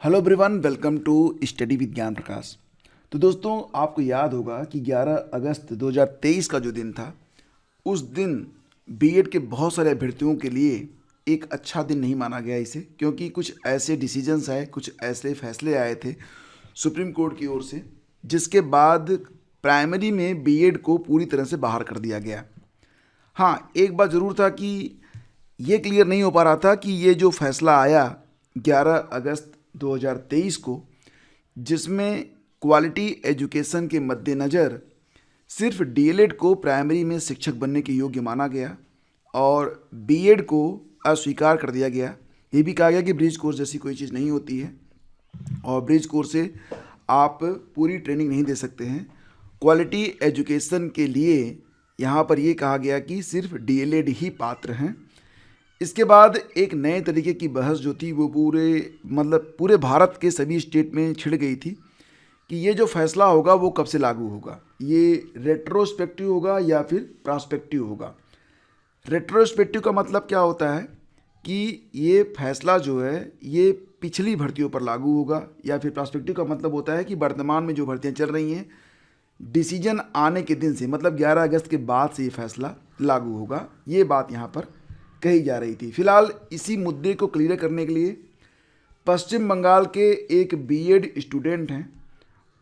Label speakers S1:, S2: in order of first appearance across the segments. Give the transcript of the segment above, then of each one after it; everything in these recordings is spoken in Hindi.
S1: Hello everyone, welcome to study with Gyan Prakash. तो दोस्तों, आपको याद होगा कि 11 अगस्त 2023 का जो दिन था, उस दिन बीएड के बहुत सारे अभ्यर्थियों के लिए एक अच्छा दिन नहीं माना गया इसे, क्योंकि कुछ ऐसे डिसीजंस आए, कुछ ऐसे फैसले आए थे सुप्रीम कोर्ट की ओर से, जिसके बाद प्राइमरी में बीएड को पूरी तरह से बाहर कर दिया गया। हाँ, एक बात ज़रूर था कि ये क्लियर नहीं हो पा रहा था कि ये जो फैसला आया 11 अगस्त 2023 को, जिसमें क्वालिटी एजुकेशन के मद्देनज़र सिर्फ डीएलएड को प्राइमरी में शिक्षक बनने के योग्य माना गया और बीएड को अस्वीकार कर दिया गया। ये भी कहा गया कि ब्रिज कोर्स जैसी कोई चीज़ नहीं होती है और ब्रिज कोर्स से आप पूरी ट्रेनिंग नहीं दे सकते हैं। क्वालिटी एजुकेशन के लिए यहाँ पर ये कहा गया कि सिर्फ डीएलएड ही पात्र हैं। इसके बाद एक नए तरीके की बहस जो थी वो पूरे भारत के सभी स्टेट में छिड़ गई थी कि ये जो फैसला होगा वो कब से लागू होगा, ये रेट्रोस्पेक्टिव होगा या फिर प्रॉस्पेक्टिव होगा। रेट्रोस्पेक्टिव का मतलब क्या होता है कि ये फैसला जो है ये पिछली भर्तियों पर लागू होगा, या फिर प्रॉस्पेक्टिव का मतलब होता है कि वर्तमान में जो भर्तियां चल रही हैं डिसीजन आने के दिन से, मतलब 11 अगस्त के बाद से ये फैसला लागू होगा। ये बात यहाँ पर कही जा रही थी। फिलहाल इसी मुद्दे को क्लियर करने के लिए पश्चिम बंगाल के एक बीएड स्टूडेंट हैं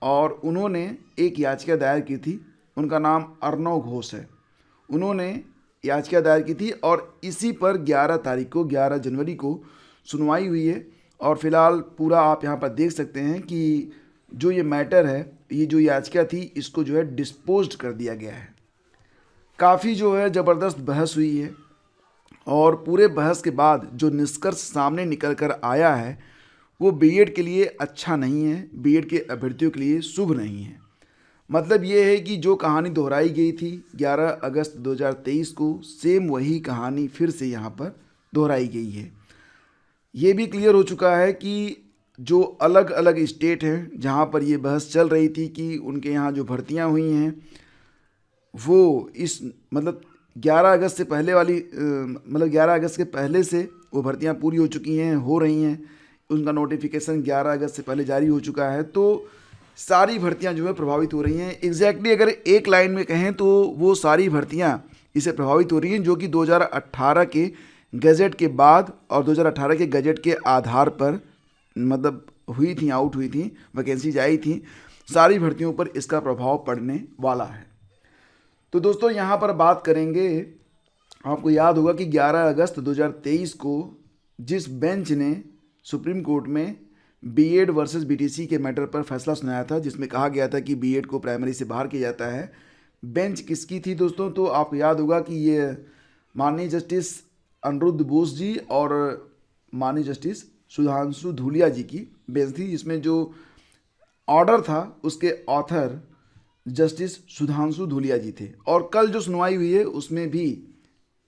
S1: और उन्होंने एक याचिका दायर की थी। उनका नाम अर्णव घोष है। उन्होंने याचिका दायर की थी और इसी पर 11 जनवरी को सुनवाई हुई है। और फिलहाल पूरा आप यहाँ पर देख सकते हैं कि जो ये मैटर है, ये जो याचिका थी, इसको जो है डिस्पोज्ड कर दिया गया है। काफ़ी जो है ज़बरदस्त बहस हुई है और पूरे बहस के बाद जो निष्कर्ष सामने निकल कर आया है वो बीएड के लिए अच्छा नहीं है, बीएड के अभ्यर्थियों के लिए शुभ नहीं है। मतलब ये है कि जो कहानी दोहराई गई थी 11 अगस्त 2023 को, सेम वही कहानी फिर से यहाँ पर दोहराई गई है। ये भी क्लियर हो चुका है कि जो अलग अलग स्टेट हैं जहाँ पर ये बहस चल रही थी कि उनके यहाँ जो भर्तियाँ हुई हैं वो इस 11 अगस्त से पहले वाली 11 अगस्त के पहले से वो भर्तियां पूरी हो चुकी हैं, हो रही हैं। उनका नोटिफिकेशन 11 अगस्त से पहले जारी हो चुका है, तो सारी भर्तियां जो है प्रभावित हो रही हैं। एग्जैक्टली अगर एक लाइन में कहें तो वो सारी भर्तियां इससे प्रभावित हो रही हैं जो कि 2018 के गजट के बाद और 2018 के गजट के आधार पर हुई थी, आउट हुई थी, वैकेंसीज आई थी। सारी भर्तियों पर इसका प्रभाव पड़ने वाला है। तो दोस्तों, यहाँ पर बात करेंगे, आपको याद होगा कि 11 अगस्त 2023 को जिस बेंच ने सुप्रीम कोर्ट में बीएड वर्सेस बीटीसी के मैटर पर फैसला सुनाया था, जिसमें कहा गया था कि बीएड को प्राइमरी से बाहर किया जाता है, बेंच किसकी थी दोस्तों? तो आपको याद होगा कि ये माननीय जस्टिस अनिरुद्ध बोस जी और माननीय जस्टिस सुधांशु धूलिया जी की बेंच थी। इसमें जो ऑर्डर था उसके ऑथर जस्टिस सुधांशु धूलिया जी थे और कल जो सुनवाई हुई है उसमें भी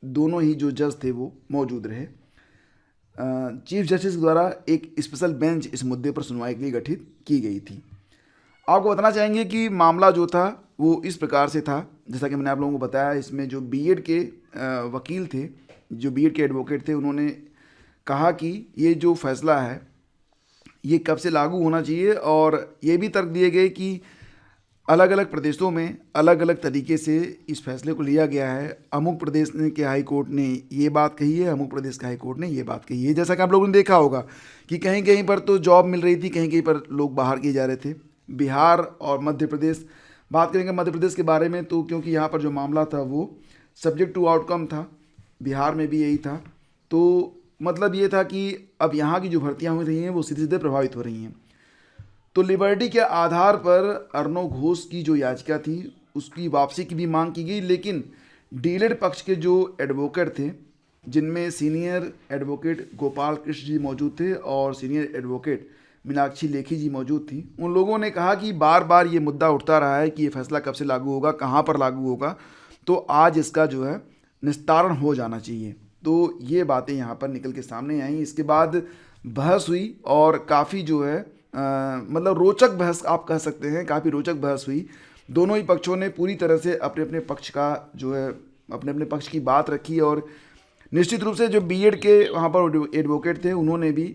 S1: दोनों ही जो जज थे वो मौजूद रहे। चीफ जस्टिस द्वारा एक स्पेशल बेंच इस मुद्दे पर सुनवाई के लिए गठित की गई थी। आपको बताना चाहेंगे कि मामला जो था वो इस प्रकार से था, जैसा कि मैंने आप लोगों को बताया। इसमें जो बीएड के वकील थे, जो बीएड के एडवोकेट थे, उन्होंने कहा कि ये जो फैसला है ये कब से लागू होना चाहिए और ये भी तर्क दिए गए कि अलग अलग प्रदेशों में अलग अलग तरीके से इस फैसले को लिया गया है। अमुक प्रदेश ने के हाई कोर्ट ने ये बात कही है, अमुक प्रदेश के हाई कोर्ट ने ये बात कही है। जैसा कि आप लोगों ने देखा होगा कि कहीं कहीं पर तो जॉब मिल रही थी, कहीं कहीं पर लोग बाहर किए जा रहे थे। बिहार और मध्य प्रदेश, बात करेंगे मध्य प्रदेश के बारे में, तो क्योंकि यहाँ पर जो मामला था वो सब्जेक्ट टू आउटकम था, बिहार में भी यही था। तो मतलब ये था कि अब यहाँ की जो भर्तियाँ हो रही हैं वो सीधे सीधे प्रभावित हो रही हैं। तो लिबर्टी के आधार पर अर्णव घोष की जो याचिका थी उसकी वापसी की भी मांग की गई, लेकिन डीएलएड पक्ष के जो एडवोकेट थे, जिनमें सीनियर एडवोकेट गोपाल कृष्ण जी मौजूद थे और सीनियर एडवोकेट मीनाक्षी लेखी जी मौजूद थी, उन लोगों ने कहा कि बार बार ये मुद्दा उठता रहा है कि ये फैसला कब से लागू होगा, कहाँ पर लागू होगा, तो आज इसका जो है निस्तारण हो जाना चाहिए। तो ये बातें यहाँ पर निकल के सामने आई। इसके बाद बहस हुई और काफ़ी जो है रोचक बहस आप कह सकते हैं, काफ़ी रोचक बहस हुई। दोनों ही पक्षों ने पूरी तरह से अपने अपने पक्ष का जो है अपने अपने पक्ष की बात रखी और निश्चित रूप से जो बीएड के वहाँ पर एडवोकेट थे उन्होंने भी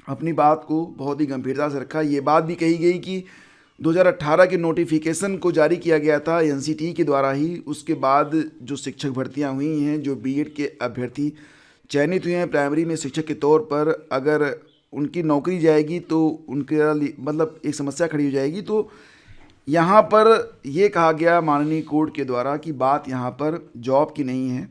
S1: अपनी बात को बहुत ही गंभीरता से रखा। ये बात भी कही गई कि 2018 के नोटिफिकेशन को जारी किया गया था एनसीटी के द्वारा ही, उसके बाद जो शिक्षक भर्तियां हुई हैं, जो बीएड के अभ्यर्थी चयनित हुए हैं प्राइमरी में शिक्षक के तौर पर, अगर उनकी नौकरी जाएगी तो उनके मतलब एक समस्या खड़ी हो जाएगी। तो यहाँ पर ये कहा गया माननीय कोर्ट के द्वारा कि बात यहाँ पर जॉब की नहीं है,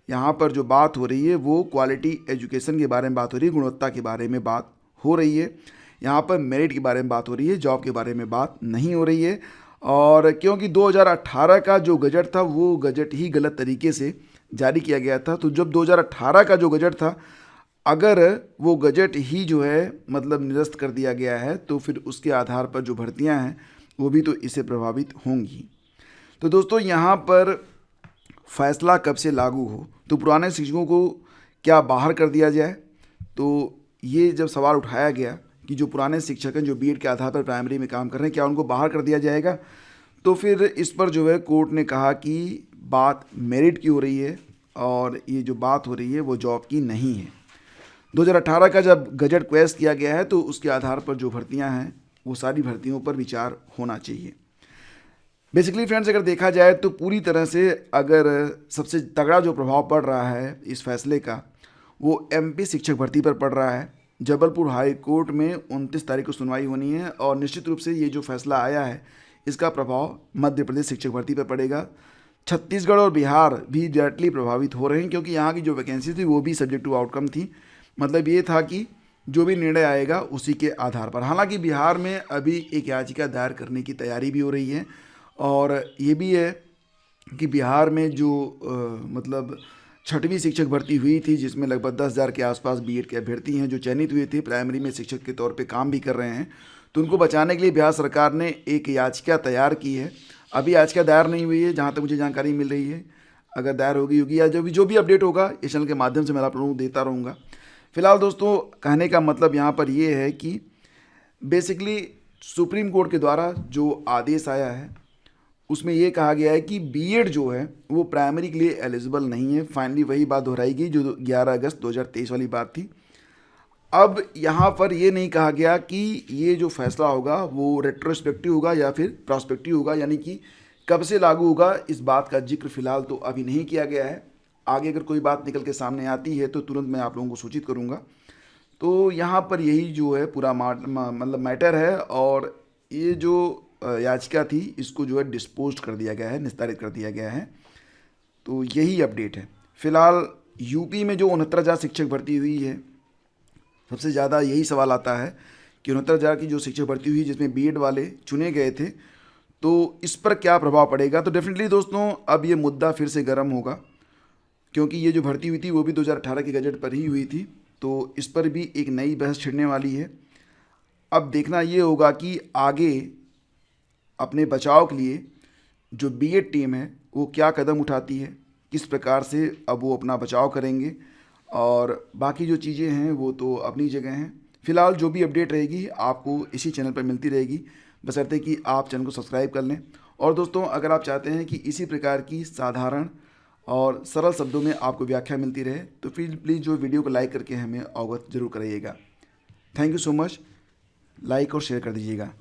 S1: यहाँ पर जो बात हो रही है वो क्वालिटी एजुकेशन के बारे में बात हो रही है, गुणवत्ता के बारे में बात हो रही है। यहाँ पर मेरिट के बारे में बात हो रही है, जॉब के बारे में बात नहीं हो रही है। और क्योंकि 2018 का जो गजट था वो गजट ही गलत तरीके से जारी किया गया था, तो जब 2018 का जो गजट था अगर वो गजट ही जो है मतलब निरस्त कर दिया गया है तो फिर उसके आधार पर जो भर्तियां हैं वो भी तो इससे प्रभावित होंगी। तो दोस्तों यहाँ पर फैसला कब से लागू हो, तो पुराने शिक्षकों को क्या बाहर कर दिया जाए, तो ये जब सवाल उठाया गया कि जो पुराने शिक्षक हैं जो बीएड के आधार पर प्राइमरी में काम कर रहे हैं क्या उनको बाहर कर दिया जाएगा, तो फिर इस पर जो है कोर्ट ने कहा कि बात मेरिट की हो रही है और ये जो बात हो रही है वो जॉब की नहीं है। 2018 का जब गजट क्वेश्चन किया गया है तो उसके आधार पर जो भर्तियां हैं वो सारी भर्तियों पर विचार होना चाहिए। बेसिकली फ्रेंड्स, अगर देखा जाए तो पूरी तरह से अगर सबसे तगड़ा जो प्रभाव पड़ रहा है इस फैसले का वो एमपी शिक्षक भर्ती पर पड़ रहा है। जबलपुर हाई कोर्ट में 29 तारीख को सुनवाई होनी है और निश्चित रूप से ये जो फैसला आया है इसका प्रभाव मध्य प्रदेश शिक्षक भर्ती पर पड़ेगा। छत्तीसगढ़ और बिहार भी डायरेक्टली प्रभावित हो रहे हैं क्योंकि यहाँ की जो वैकेंसी थी वो भी सब्जेक्ट टू आउटकम थी। मतलब ये था कि जो भी निर्णय आएगा उसी के आधार पर। हालांकि बिहार में अभी एक याचिका दायर करने की तैयारी भी हो रही है और ये भी है कि बिहार में जो मतलब 6वीं शिक्षक भर्ती हुई थी जिसमें लगभग 10,000 के आसपास बीएड के अभ्यर्थी हैं जो चयनित हुए थे प्राइमरी में शिक्षक के तौर पे काम भी कर रहे हैं, तो उनको बचाने के लिए बिहार सरकार ने एक याचिका तैयार की है। अभी याचिका दायर नहीं हुई है जहाँ तक मुझे जानकारी मिल रही है, अगर दायर होगी या जो भी अपडेट होगा इस चैनल के माध्यम से मैं आप लोगों को देता रहूँगा। फिलहाल दोस्तों कहने का मतलब यहाँ पर ये है कि बेसिकली सुप्रीम कोर्ट के द्वारा जो आदेश आया है उसमें ये कहा गया है कि बीएड जो है वो प्राइमरी के लिए एलिजिबल नहीं है। फाइनली वही बात दोहराई गई जो 11 अगस्त 2023 वाली बात थी। अब यहाँ पर ये नहीं कहा गया कि ये जो फैसला होगा वो रेट्रोस्पेक्टिव होगा या फिर प्रॉस्पेक्टिव होगा, यानी कि कब से लागू होगा इस बात का जिक्र फिलहाल तो अभी नहीं किया गया है। आगे अगर कोई बात निकल के सामने आती है तो तुरंत मैं आप लोगों को सूचित करूँगा। तो यहाँ पर यही जो है पूरा मतलब मैटर है और ये जो याचिका थी इसको जो है डिस्पोज कर दिया गया है, निस्तारित कर दिया गया है। तो यही अपडेट है। फिलहाल यूपी में जो 69,000 शिक्षक भर्ती हुई है, सबसे ज़्यादा यही सवाल आता है कि 69,000 की जो शिक्षक भर्ती हुई जिसमें बीएड वाले चुने गए थे तो इस पर क्या प्रभाव पड़ेगा। तो डेफिनेटली दोस्तों अब ये मुद्दा फिर से गर्म होगा क्योंकि ये जो भर्ती हुई थी वो भी 2018 के गजट पर ही हुई थी, तो इस पर भी एक नई बहस छिड़ने वाली है। अब देखना ये होगा कि आगे अपने बचाव के लिए जो बीएड टीम है वो क्या कदम उठाती है, किस प्रकार से अब वो अपना बचाव करेंगे, और बाकी जो चीज़ें हैं वो तो अपनी जगह हैं। फिलहाल जो भी अपडेट रहेगी आपको इसी चैनल पर मिलती रहेगी, बशर्ते कि आप चैनल को सब्सक्राइब कर लें। और दोस्तों अगर आप चाहते हैं कि इसी प्रकार की साधारण और सरल शब्दों में आपको व्याख्या मिलती रहे तो फिर प्लीज़ जो वीडियो को लाइक करके हमें अवगत जरूर कराइएगा। Thank you so much, like और शेयर कर दीजिएगा।